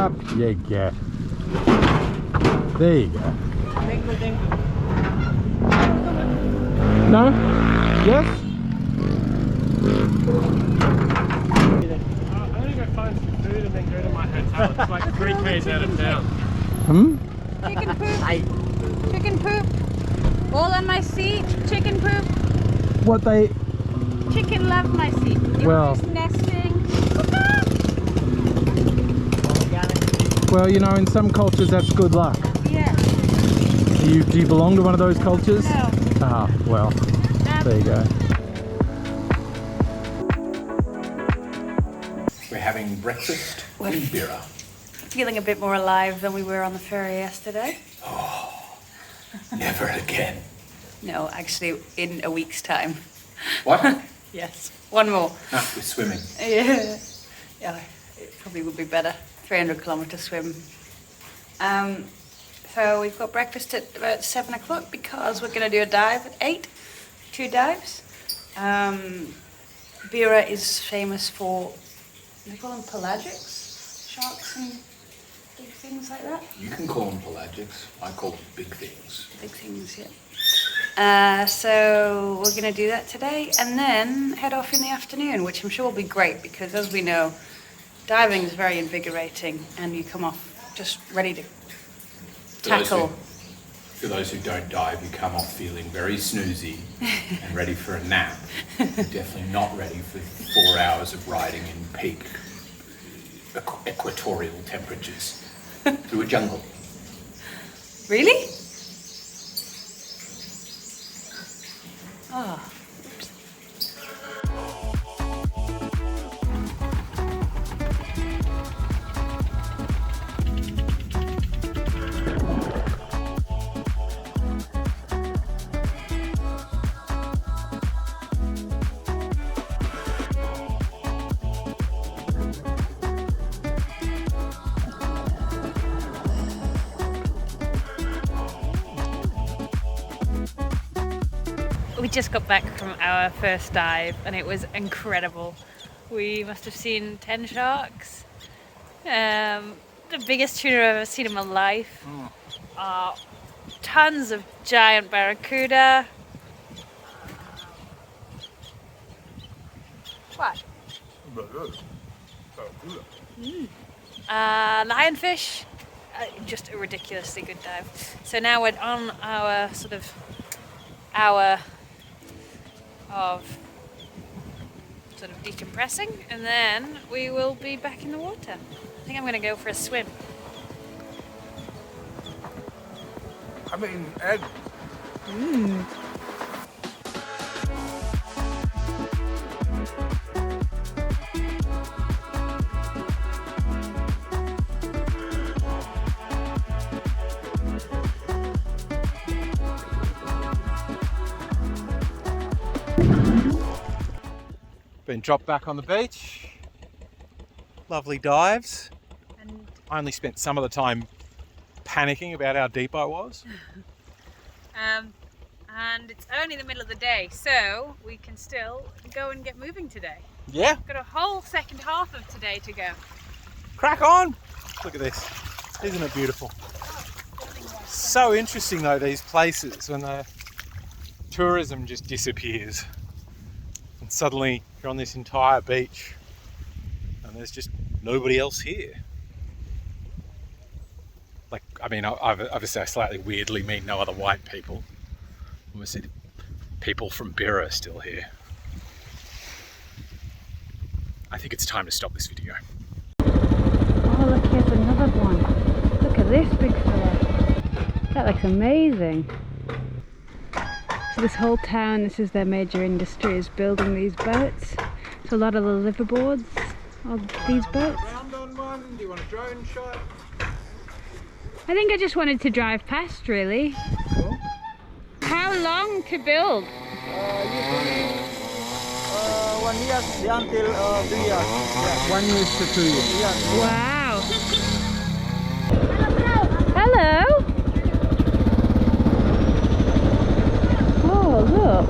Up you go. There you go. Thank you. No? Yes? I'm gonna go find some food and then go to my hotel. It's like 3 k's out of town. Chicken poop. Chicken poop. All on my seat. Chicken poop. What they... Chicken love my seat. You're Well- always nesting. Well, you know, in some cultures that's good luck. Yeah. Do you belong to one of those cultures? No. Ah, well, there you go. We're having breakfast in Bira. Feeling a bit more alive than we were on the ferry yesterday. Never again. No, actually, in a week's time. What? Yes. One more. Ah, we're swimming. Yeah. Yeah, it probably would be better. 300-kilometer swim. So we've got breakfast at about 7 o'clock because we're going to do a dive at 8. 2 dives. Bira is famous for, they call them pelagics? Sharks and big things like that? You can call them pelagics. I call them big things. Big things, yeah. So we're going to do that today and then head off in the afternoon, which I'm sure will be great because, as we know, diving is very invigorating and you come off just ready to tackle. For those who don't dive, you come off feeling very snoozy and ready for a nap. You're definitely not ready for 4 hours of riding in peak equatorial temperatures through a jungle. Really? Oh. We just got back from our first dive and it was incredible. We must have seen 10 sharks. The biggest tuna I've ever seen in my life. Tons of giant barracuda. What? Lionfish. Just a ridiculously good dive. So now we're on our sort of hour of sort of decompressing and then we will be back in the water. I think I'm going to go for a swim. I'm eating egg. Been dropped back on the beach. Lovely dives. And I only spent some of the time panicking about how deep I was. and it's only the middle of the day, so we can still go and get moving today. Yeah, Got a whole second half of today to go. crack on. Look at this. Isn't it beautiful? So interesting though, these places when the tourism just disappears and suddenly you're on this entire beach and there's just nobody else here. Like, I mean, obviously I slightly weirdly mean no other white people. Obviously people from Bira are still here. I think it's time to stop this video. Oh, look, here's another one. Look at this big fella. That looks amazing. So this whole town, this is their major industry, is building these boats. So a lot of the liveaboards of these boats. Round on one? Do you want a drone shot? I think I just wanted to drive past, really. Cool. How long to build? Usually 1 year until 3 years. Yeah. 1 year to 2 years. Yeah. Wow. Hello. Oh, look.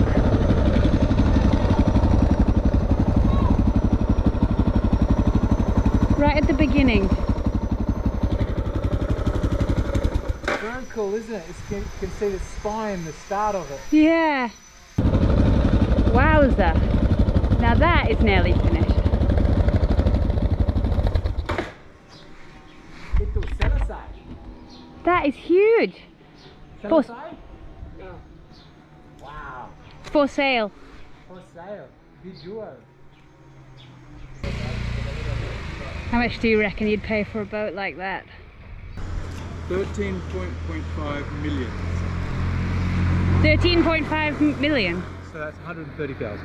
Right at the beginning. cool, isn't it? You can see the spine, the start of it. Yeah. Wowza. Now that is nearly finished. Itu selesai. That is huge. Selesai? Wow. For sale. For sale. Dijual. How much do you reckon you'd pay for a boat like that? 13.5 million. 13.5 million. So that's 130,000.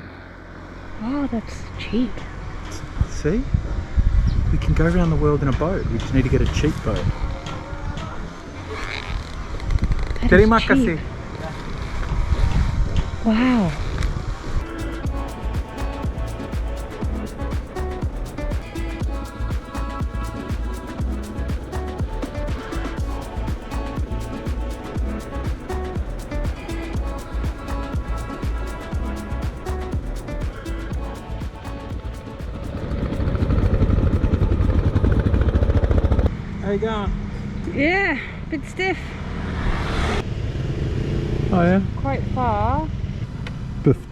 Oh, that's cheap. See? We can go around the world in a boat. We just need to get a cheap boat. That Terima is kasih. cheap. Wow. How you going? Yeah, bit stiff. Oh yeah? Quite far.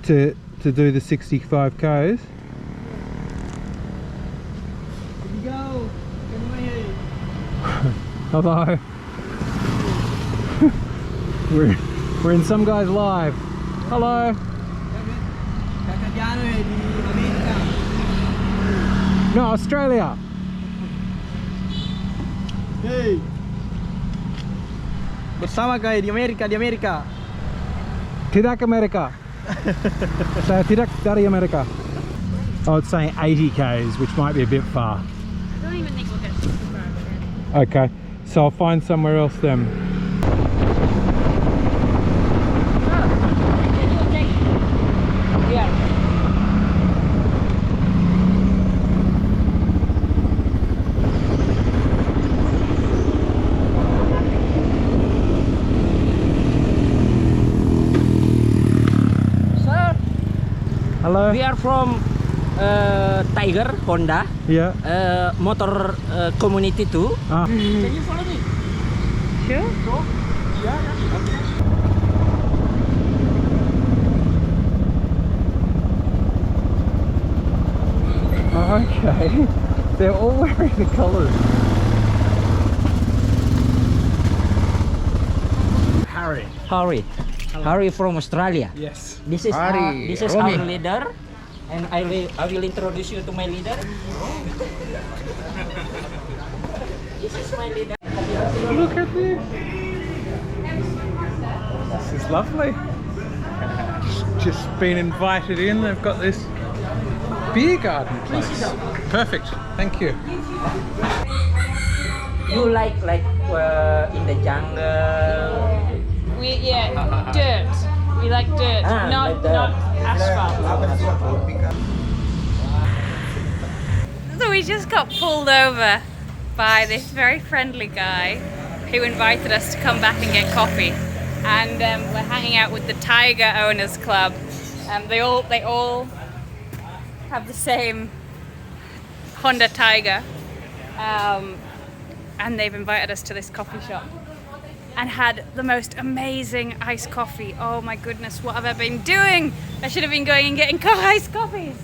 To do the 65 Ks. Here you go. Can we hear you? Hello. we're in some guy's live. Hello. Kakak Jano di Amerika. No, Australia. Hey. Bersama guys di Amerika. Tidak Amerika. Saya tidak dari Amerika. Oh, it's saying 80 Ks, which might be a bit far. I don't even think we'll get 65 again. Okay, so I'll find somewhere else then. Yeah. Hello? We are from Tiger Honda Yeah. motor community too. Ah. Can you follow me? Sure. Okay. They're all wearing the colours. Harry. Harry from Australia. Yes. This is Harry, this is Romy. our leader, and I will introduce you to my leader. This is my leader. Look at this. This is lovely. Just been invited in. They've got this beer garden place. Perfect. Thank you. You like in the jungle. Dirt. We like dirt, like dirt. not asphalt. So we just got pulled over by this very friendly guy who invited us to come back and get coffee. And we're hanging out with the Tiger Owners Club. They all have the same Honda Tiger. And they've invited us to this coffee shop and had the most amazing iced coffee. Oh my goodness, what have I been doing? I should have been going and getting iced coffees.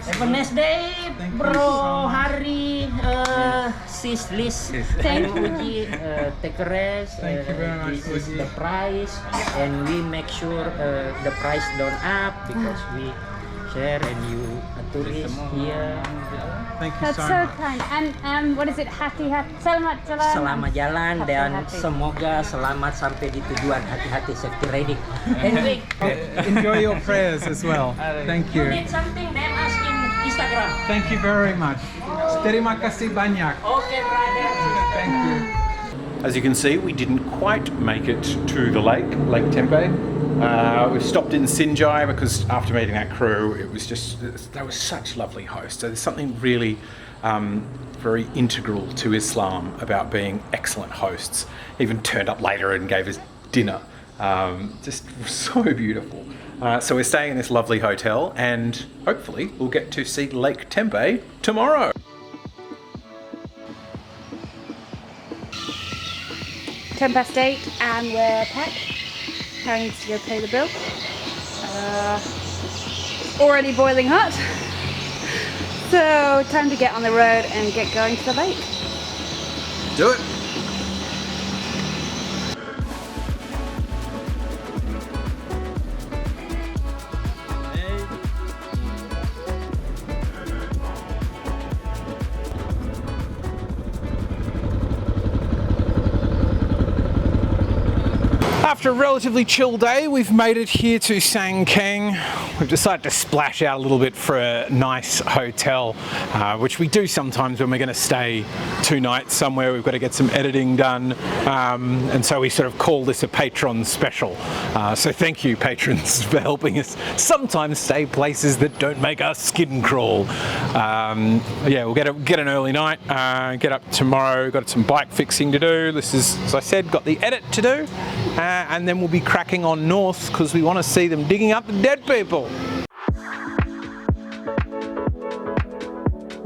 Have a nice day, bro. Hari, sis Liz, and Uji, take a rest. Thank you very much, This is Uji. the price, and we make sure the price don't up because we share and you a tourist here. Thank you That's so so much. kind. And what is it? Hati-hati. Selamat jalan. Selamat jalan dan Hati-hati. semoga selamat sampai di tujuan. Hati-hati, safety riding. Anyway, Enjoy your prayers as well. Thank you you. need something, DM us in Instagram. Thank you very much. Terima kasih banyak. Okay, brother. Thank you. As you can see, we didn't quite make it to the lake, Lake Tempe. We've stopped in Sinjai because after meeting that crew, they were such lovely hosts. So there's something really very integral to Islam about being excellent hosts. Even turned up later and gave us dinner. Just so beautiful. So we're staying in this lovely hotel and hopefully we'll get to see Lake Tempe tomorrow. 8:10 and we're packed. Harry needs to go pay the bill. Already boiling hot. So time to get on the road and get going to the lake. Do it. After a relatively chill day, we've made it here to Sangkeng. We've decided to splash out a little bit for a nice hotel, which we do sometimes when we're going to stay 2 nights somewhere. We've got to get some editing done, and so we sort of call this a patron special. So thank you, patrons, for helping us sometimes stay places that don't make our skin crawl. Yeah, we'll get an early night, get up tomorrow, got some bike fixing to do. This is, as I said, got the edit to do. And then we'll be cracking on north because we want to see them digging up the dead people.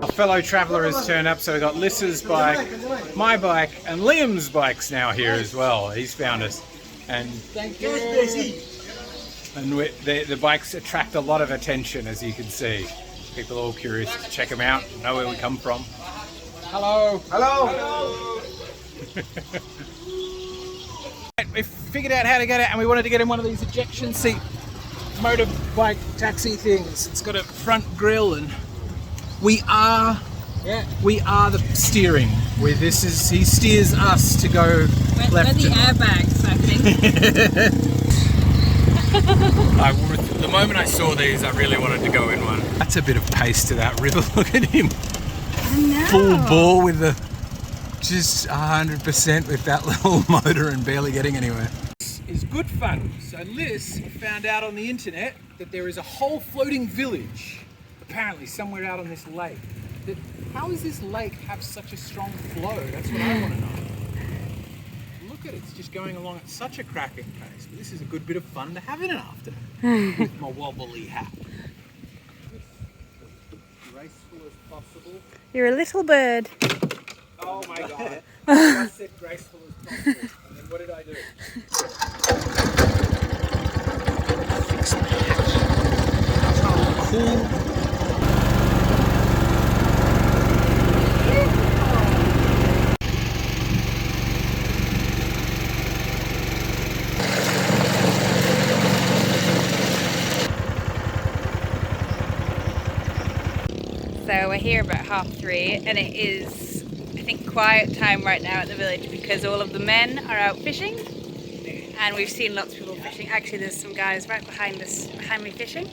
Our fellow traveller has turned up, so we've got Lissa's bike, my bike, and Liam's bike's now here as well. He's found us. And the bikes attract a lot of attention, as you can see. People are all curious to check them out, know where we come from. Hello! Hello! We figured out how to get it, and we wanted to get in one of these ejection seat motorbike taxi things. It's got a front grille, and we are the steering. He steers us to go left. We're the airbags, I think. The moment I saw these, I really wanted to go in one. That's a bit of pace to that river. Look at him, full bore with the. Just 100% with that little motor and barely getting anywhere. This is good fun. So Liz found out on the internet that there is a whole floating village, apparently somewhere out on this lake. How does this lake have such a strong flow? That's what I want to know. Look at it, it's just going along at such a cracking pace. But this is a good bit of fun to have in an afternoon with my wobbly hat. As graceful as possible. You're a little bird. Oh my god. I said graceful as possible. And then what did I do? Fix the hat. Cool. So we're here about 3:30 and it is, I think, quiet time right now at the village because all of the men are out fishing and we've seen lots of people fishing. Actually there's some guys right behind me fishing,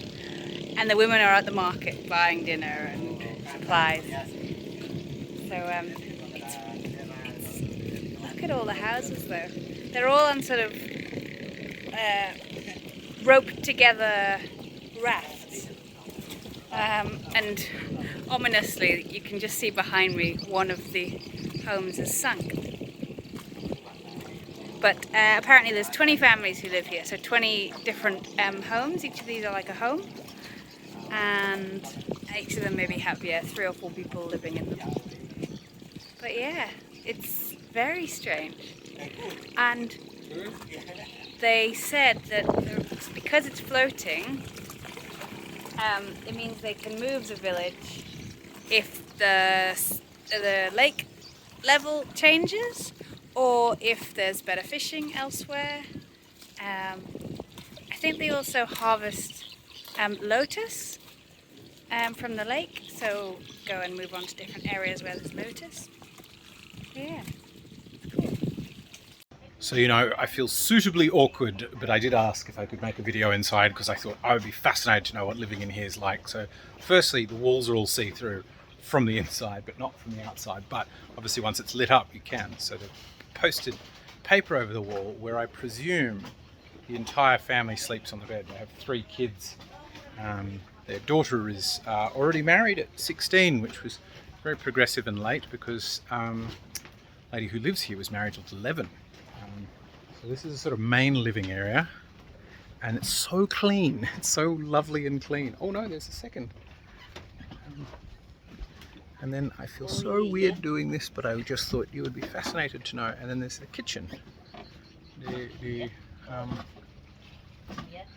and the women are at the market buying dinner and supplies. So look at all the houses though. They're all on sort of roped together rafts. And ominously, you can just see behind me one of the homes is sunk. But apparently there's 20 families who live here, so 20 different homes. Each of these are like a home. And each of them maybe have 3 or 4 people living in them. But yeah, it's very strange. And they said that because it's floating, it means they can move the village if the lake level changes or if there's better fishing elsewhere. I think they also harvest lotus from the lake, so go and move on to different areas where there's lotus. Yeah. So, you know, I feel suitably awkward, but I did ask if I could make a video inside because I thought I would be fascinated to know what living in here is like. So, firstly, the walls are all see-through from the inside, but not from the outside. But obviously, once it's lit up, you can. So, they've posted paper over the wall where I presume The entire family sleeps on the bed. They have 3 kids. Their daughter is already married at 16, which was very progressive and late because the lady who lives here was married at 11. So this is a sort of main living area, and it's so clean. It's so lovely and clean. Oh no, there's a second. And then I feel so weird doing this, but I just thought you would be fascinated to know. And then there's the kitchen.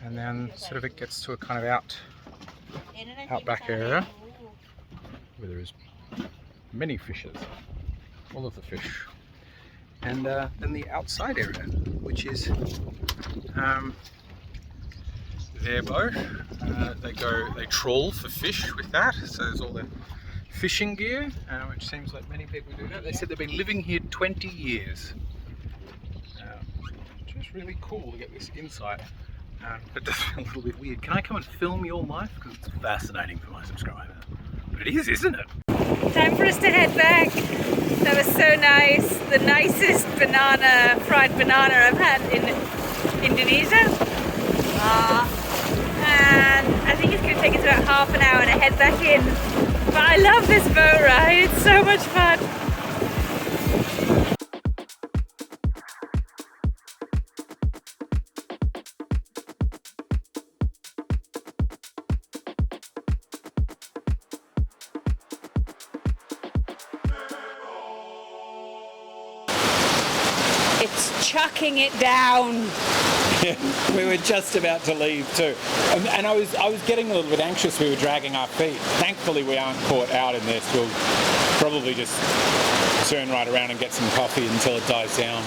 And then sort of it gets to a kind of outback area where there is many fishes, all of the fish. And then the outside area, which is their boat. They trawl for fish with that. So there's all the fishing gear, which seems like many people do that. They said they've been living here 20 years. Which is really cool to get this insight. But it does feel a little bit weird. Can I come and film your life? Because it's fascinating for my subscribers. But it is, isn't it? Time for us to head back. That was so nice. The nicest fried banana I've had in Indonesia. And I think it's going to take us about half an hour to head back in. But I love this boat ride. It's so much fun. It's chucking it down. Yeah, we were just about to leave too, and I was getting a little bit anxious. We were dragging our feet. Thankfully, we aren't caught out in this. We'll probably just turn right around and get some coffee until it dies down.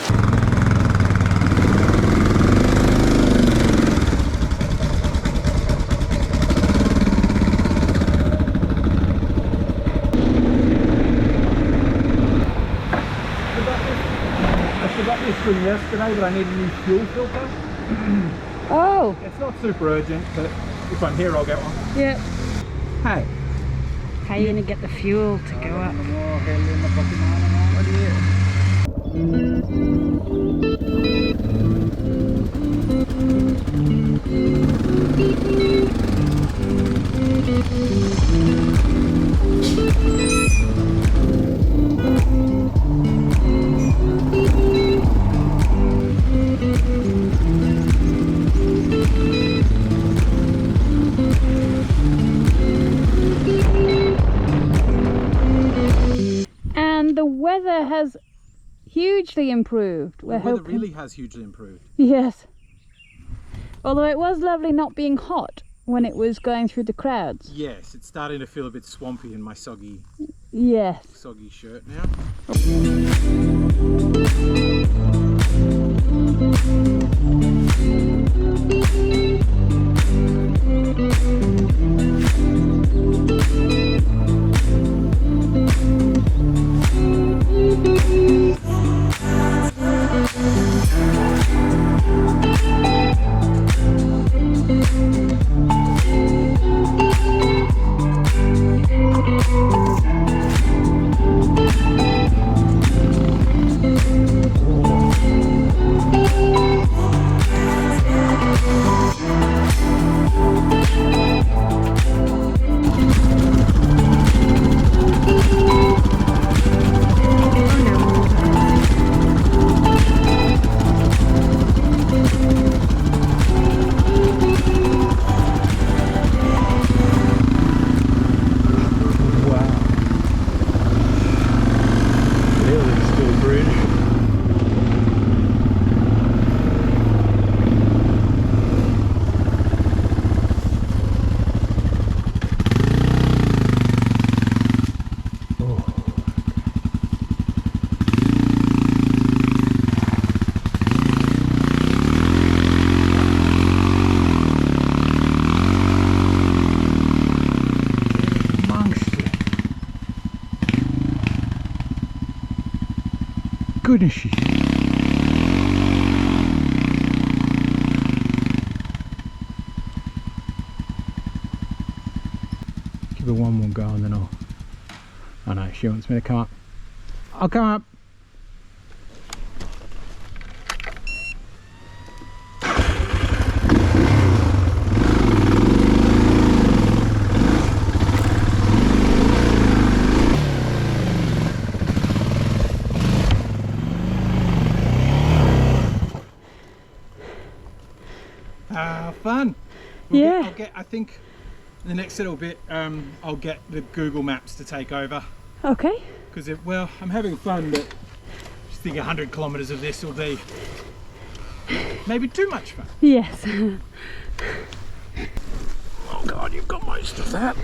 I got this from yesterday, but I need a new fuel filter. Oh. It's not super urgent, but if I'm here, I'll get one. Yeah. Hey. How are you going to get the fuel to go up? And the weather has hugely improved. We're weather hoping. really has hugely improved. Yes. Although it was lovely not being hot when it was going through the crowds. Yes, it's starting to feel a bit swampy in my soggy Yes. shirt now. Goodness. Give it one more go and then I'll... Oh no, she wants me to come up. I'll come up. Yeah. I think the next little bit, I'll get the Google Maps to take over. Okay. Because, well, I'm having fun, but I just think 100 kilometres of this will be maybe too much fun. Yes. Oh God, you've got most of that.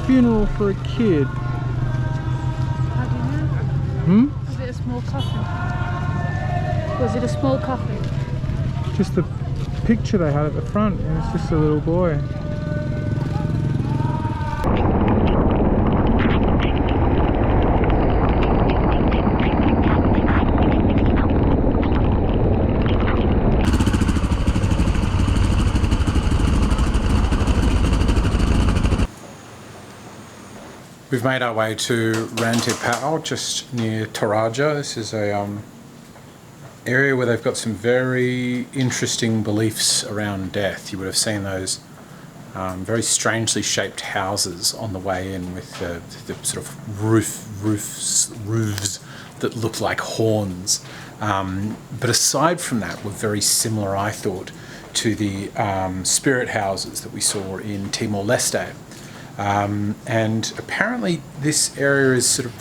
Funeral for a kid. How do you know? Hmm? Was it a small coffin? Was it a small coffin? Just the picture they had at the front, and it's just a little boy. We've made our way to Rantepao, just near Toraja. This is a area where they've got some very interesting beliefs around death. You would have seen those very strangely shaped houses on the way in with the sort of roofs that look like horns. But aside from that, were very similar, I thought, to the spirit houses that we saw in Timor-Leste. And apparently this area is sort of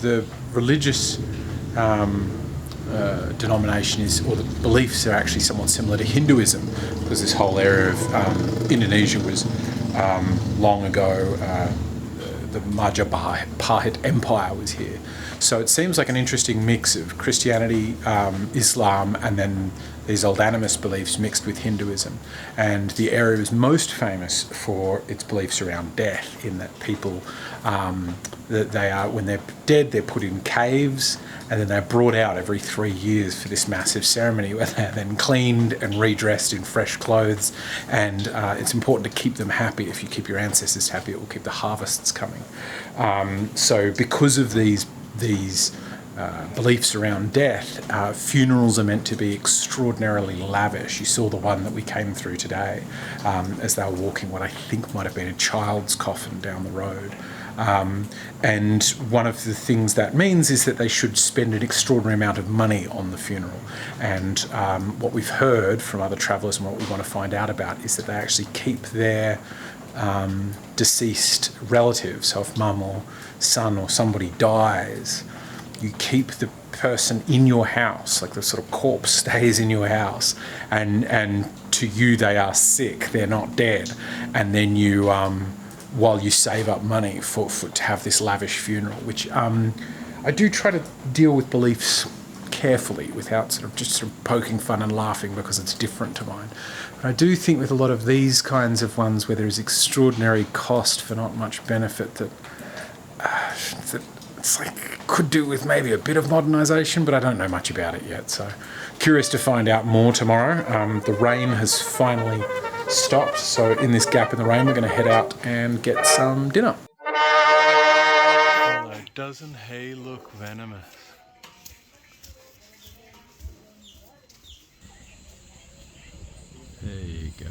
the religious denomination is, or the beliefs are actually somewhat similar to Hinduism, because this whole area of Indonesia was long ago, the Majapahit Empire was here. So it seems like an interesting mix of Christianity, Islam, and then these old animist beliefs mixed with Hinduism. And the area is most famous for its beliefs around death, in that people, that they are, when they're dead, they're put in caves, and then they're brought out every 3 years for this massive ceremony where they're then cleaned and redressed in fresh clothes. And it's important to keep them happy. If you keep your ancestors happy, it will keep the harvests coming. So because of these beliefs around death, funerals are meant to be extraordinarily lavish. You saw the one that we came through today as they were walking what I think might have been a child's coffin down the road. And one of the things that means is that they should spend an extraordinary amount of money on the funeral. And what we've heard from other travellers and what we want to find out about is that they actually keep their deceased relatives. So if mum or son or somebody dies, you keep the person in your house, like the sort of corpse stays in your house, and to you they are sick, they're not dead, and then you while you save up money for to have this lavish funeral, which I do try to deal with beliefs carefully without sort of poking fun and laughing because it's different to mine. But I do think with a lot of these kinds of ones where there is extraordinary cost for not much benefit, that it's like could do with maybe a bit of modernisation, but I don't know much about it yet. So curious to find out more tomorrow. The rain has finally stopped, so in this gap in the rain we're going to head out and get some dinner. Although doesn't he look venomous? There you go.